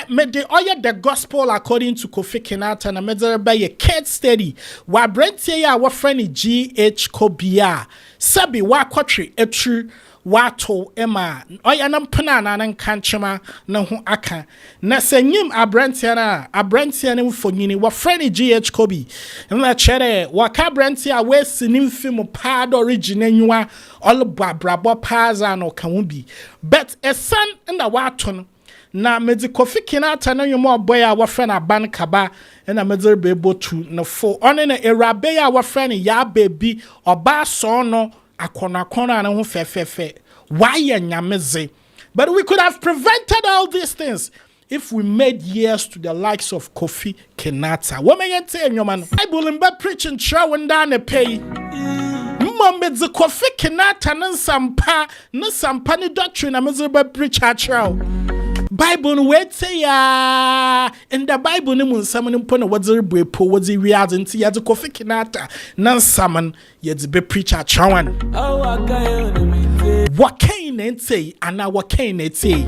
de me de oye the gospel according to Kofi Kinaata na medere ba ye case study wa brentie ya wa friend GH Koby sabi wa kwatwe etru wato ema oya na mpana na nkanchema na ho aka na senyim abrantia ne mfonyini wa friend GH Koby na chere wa ka abrantia we sinim film pad original nwa all babrabo paza no kanwubi but a son na wato no na medi Kofi Kinaata na yomo boy a wa friend Aban Kaba na medere be able to no fo on na erabe ya wa friend ya baby oba so no akona na ho fefefe why nyameze. But we could have prevented all these things if we made years to the likes of Kofi Kinaata. What may you say, your man? Bible in bed preaching showing down a pay. Mmedze Kofi Kinaata na sampa ni doctrine ameze preacher chow. Bible wait say ya in the Bible ni munsam ni mpo na wadzere bwepo wadzi wiadze nti ya Kofi Kinaata na nsaman yedze be preacher chawan wakain say ana wakain say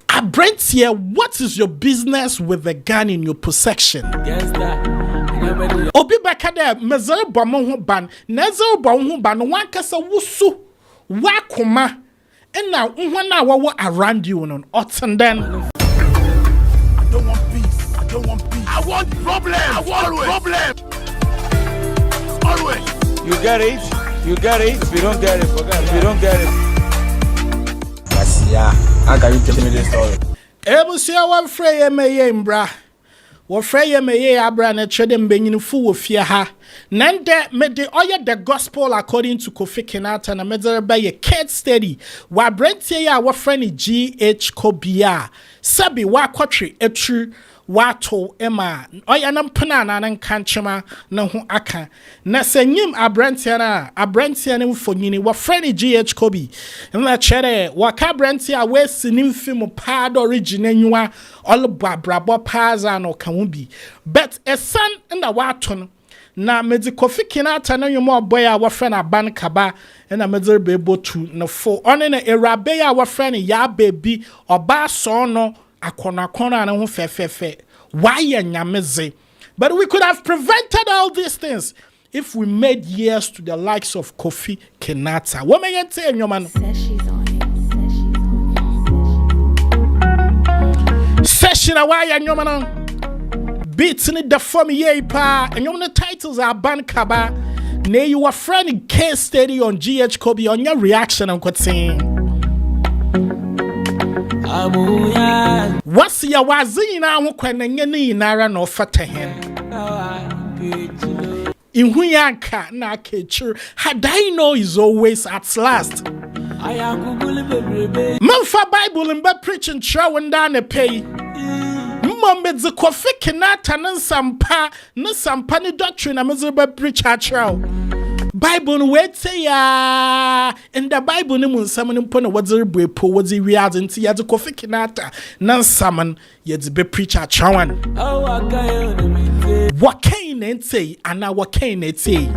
Abrentia, what is your business with the gun in your possession? Obi bakade mezer bomo ho ban nezer bomo ho ban wankasa wusu wakoma and now, when I was around you on and then I don't want peace. I want problem. Always. You get it. If you don't get it, forget it. If you don't get it. Yes, yeah. How can you tell me this story? Ebusia wa frey me mbra. Wo frey me abra na chede mbenyini fu wo fie ha. Nande me de oye the gospel according to Kofi Kinaata na medere ba ye case study wa brentie ya wa friend GH Koby sabi wa kwatwe etru wato ema oya na mpana na nkanchema na ho aka na senyim abrantia ne mfonyini wa friend GH Koby na chere wa ka abrantia we sinim film pad original nwa all babrabo paza no kanwubi but a son na wato no na medi Kofi Kinaata na yomo boy a wa friend Aban Kaba na medere be able to no fo on na erabe ya wa friend ya baby oba so no akona na ho fefefe why nyameze. But we could have prevented all these things if we made years to the likes of Kofi Kinaata. What may you say, your man? Session away and your man. Beats in the form ye pa and your titles are Aban Kaba. Nay, you were friend case study on GH Koby on your reaction and quite saying. What's your wazina wukwenengeni nara no fatehen? In Huyanka na kechu, had I know is always at last. Manfa Bible and bed preaching showing down a pay. Mmedze Kofi Kinaata na sampa ni doctrine ameze preacher chow. Bible wait say ya in the Bible ni munsam ni mpo na wadzere bwepo wadzi wiadze nti ya Kofi Kinaata na nsaman yedze be preacher chawan wakain say ana wakain say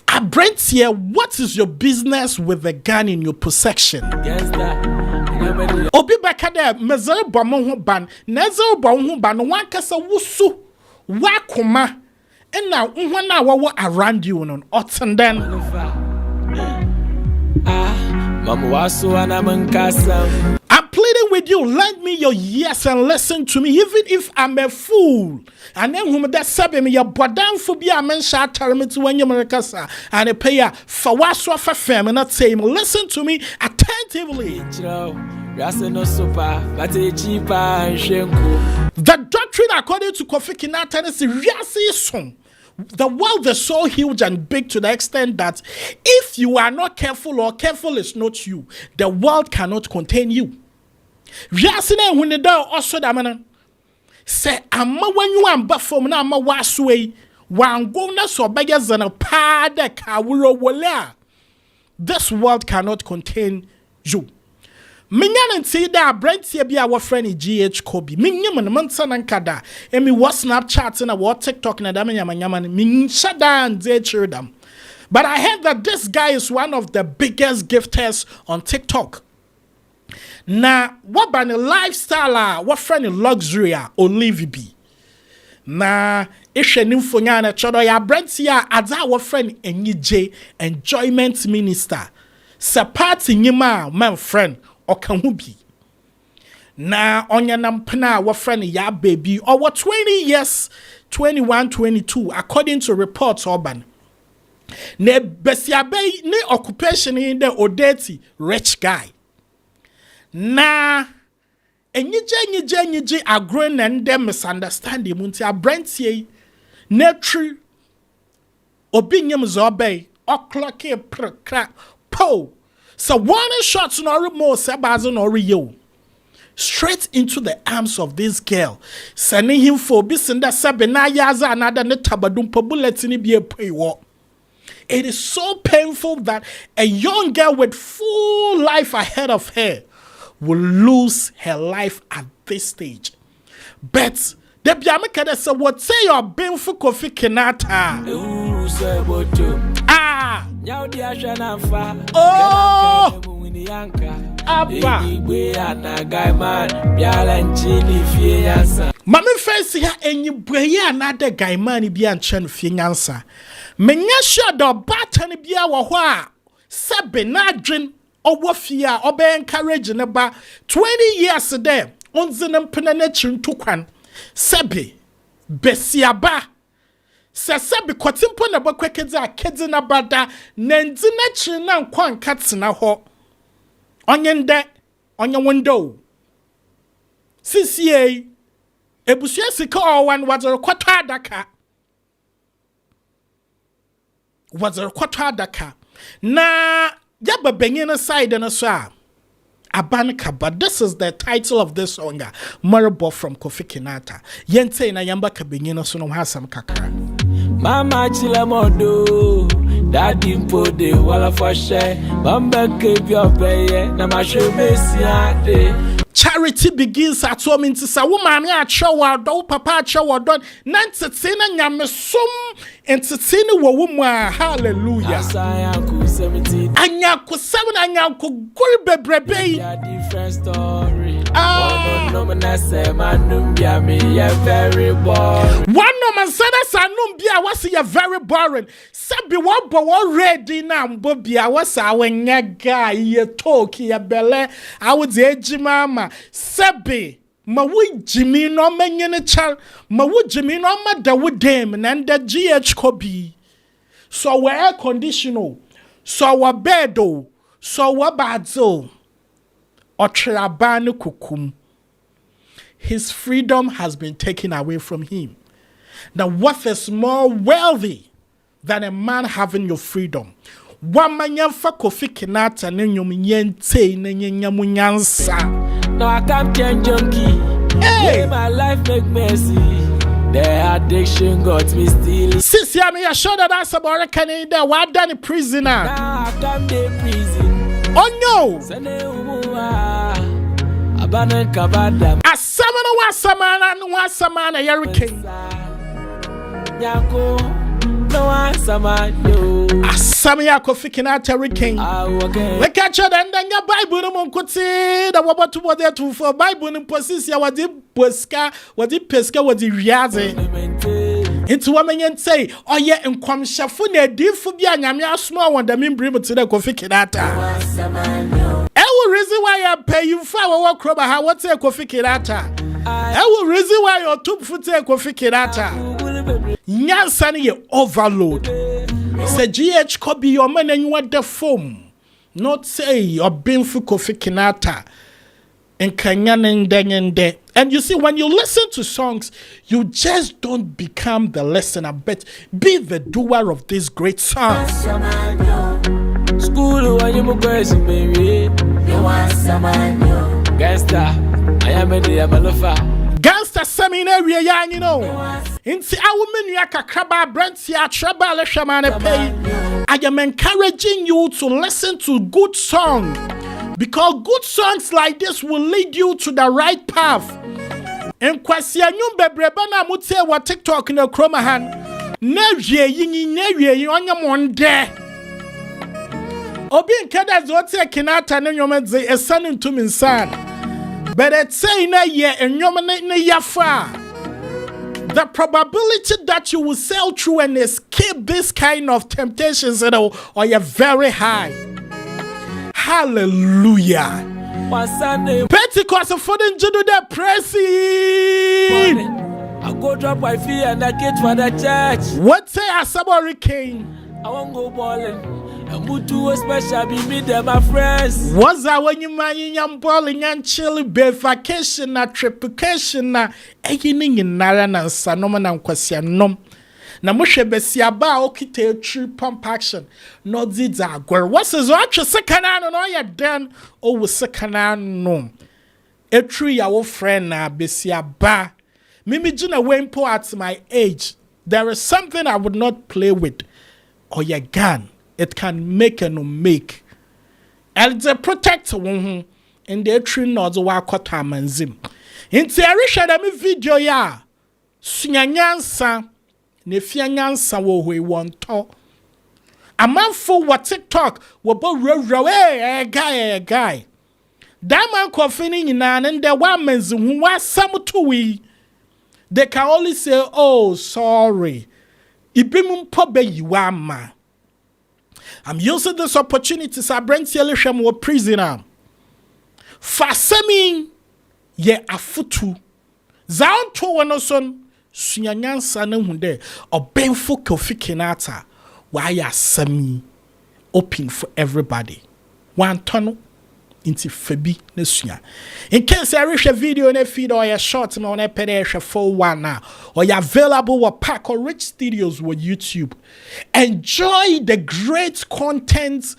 Abrentia, what is your business with the gun in your possession? Obi bakade mezer bomo ho ban nezer bomo ho ban wankasa wusu wakoma and now when I was around you on and then I'm pleading with you, lend me your yes and listen to me, even if I'm a fool. And then whom that sabe me your bodan phobia men shall tell me to when you Americasa and a payer for what's for fam and not saying listen to me attentively. The doctrine according to Kofi Kinaata is really song. The world is so huge and big to the extent that if you are not careful or careful is not you, the world cannot contain you. Jasine when the door also damana say amma when you am bafom na amma waswe wango na so beggars and a pada kawuro wala. This world cannot contain you. Minyan say that Abrentia be our friend GH Koby. Minyam and Mansan Kada. And me was Snapchat and a what TikTok and a Yaman min shada and they cheer them. But I heard that this guy is one of the biggest gifters on TikTok. Na waba ne lifestyle a wafra ne luxury a olive bi. Na ihwe ne mfonya na chodo ya brenti a adza wafra ne enyije enjoyment minister. Se party nyima man friend oka hu bi. Na onya nampna wafra ne ya baby over 20 years 21 22 according to reports Aban. Ne besiabe ne occupation in the odeti rich guy. Na enyije agro and them misunderstanding munti abrantie ne true obinyam zobe o'clock crack po so one shot no more sebazo no yo straight into the arms of this girl sending him for bisinda sabena yaza another ne tabadumpa bullet ni be a. It is so painful that a young girl with full life ahead of her will lose her life at this stage. But the Biamaka said, what say you're being for Kofi Kinaata? Oh, Mami fancy her and you bray another guy man be and chen fiansa. Menya sure the button be our wa Sabinadrin or wafia or be encouraging about 20 years there. Unzinem penetration tukwan Sebi Besiaba Sasabi kwatimpo na bakwekeza kids na bada nenzine na nkwan katsina ho onyende onya window CCA ebusia sika owan wazoro kwatwa adaka na yaba benyina side na so Aban Kaba. This is the title of this song. Marabo from Kofi Kinaata. Yente na yamba kabenyina so no hasam kakra. Mama chila modo daddy pode wala fashe bamba kebi obeye na mashemesi ade. Charity begins at home into sa woman ya chowa do papa chowa don nantsetsena nyamesum entsetena wo wumwa hallelujah. Anyaku 7 anyaku gul bebrebe. Different story. One very boring. One no man said sanum bia was ya very boring. Sabi wabo already na mbobia was our nyaga ye talk ya bele. I would say mama. Sabi ma wu Jimmy no menyene chal ma wu Jimmy no ma da wu dem and the Koby. So we air conditional. So we bedo. So we badzo. Otrabanu kukum. His freedom has been taken away from him. Now, what is more wealthy than a man having your freedom? Wamanyamfa Kofi Kinaata nenyumyente nenyamunyansa. No, I can't change junkie. Hey, my life make messy. The addiction got me still. Since you are sure that that's about a Canada, why done a prisoner? Now I come to prison. Oh no! Aban Kaba. Asamana hurricane. Yako no asamano. Asamia Kofi Kinaata hurricane. We catch it and then your Bible no monkote. The wabatu was there to for Bible no position was the pesca was the riaze. Into women and say, oh yeah, and come shafune difu bia nyame small one that mean bring to the Kofi Kinaata. Ewo reason why I pay you for our crop how what's a Kofi Kinaata. Ewo reason why your two foot a Kofi Kinaata. Nyansani ye overload. Say GH Koby your man and you want the foam. Not say you're being for Kofi Kinaata. And you see, when you listen to songs, you just don't become the listener, but be the doer of these great songs. School when you crazy, baby. You want someone new. Gangsta, I am a Yamalofa. Gangsta seminary, you know. Inti a woman yaka Kaba Brentia Trabal Shamane pay. I am encouraging you to listen to good songs. Because good songs like this will lead you to the right path. And kwasi anyum bebreba na mute wa TikTok na kromahan. Na wie yinyi na wie onya monde. Obi nkada zote Kinaata ne nyomedze esane ntumi nsan. But it's saying na ye enyomene ne yafa. The probability that you will sail through and escape this kind of temptations are very high. Hallelujah. Pentecost for the Judo the pressing. I go drop my feet and I get for the church. What say a hurricane? I won't go balling. And would do a special be me there, my friends. Was that when you man in balling and chilly vacation, a triplication, a evening in Naran and Sanoman and Quasianom? Namushe Besiaba okite true pump action. No zidza gwere. What's his watch a second no ya dan o was second no. A true your friend na Besiaba. Mimi jina wempo at my age. There is something I would not play with. Or your gun. It can make and no make. And the protect one in the tree nods wa kota manzim. In Arisha da mi video ya. Sunyanyansa. Nefia nyansa wo we want to. A man for what TikTok wo bo ro a guy. That man Kofi in and the one men's who was some to we. They can only say, oh, sorry. Ibimum pobe yiwama. I'm using this opportunity to bring Sielishem wo prisoner. Fasemi ye afutu. Zaun to wanoson. Sunyanyansa ne hunde obenfo Kofi Kinaata why asami open for everybody one tunnel into febi ne sunya in case I reach a video in a feed or a short me on a pede full one now or you available with Pack or Rich Studios with YouTube. Enjoy the great content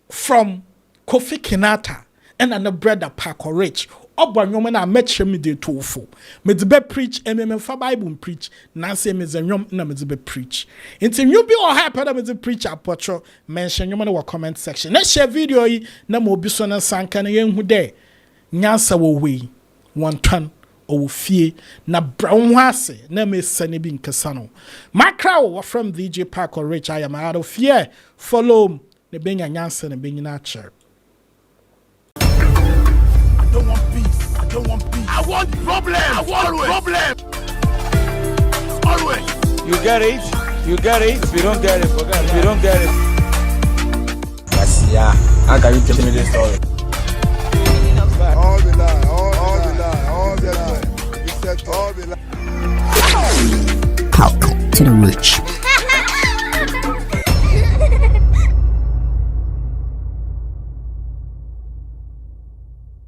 from Kofi Kinaata and an brother Pack or Rich. Oba nyoma na metche me de tofo me de be preach me fa Bible preach na say me ze nyom na me de be preach nti you be or hype na me de preach apotro mention nyoma na comment section na share video yi na mo bi so na sanka na yenhu de nyansa wo we one ton o fie na brown hase na me sane bi nkasa no makra wo from DJ Pack or Rich. I am out of fear follow ne benya nyansa ne benyina acher. I don't want peace. I don't want peace. I want problems. I want problems. Always. You get it? You get it? If you don't get it, forget it. If you don't get it. Yes, yeah. How can you tell me this story? All the lie. All the lie. All the lie. You said all the lie. Talk to the rich.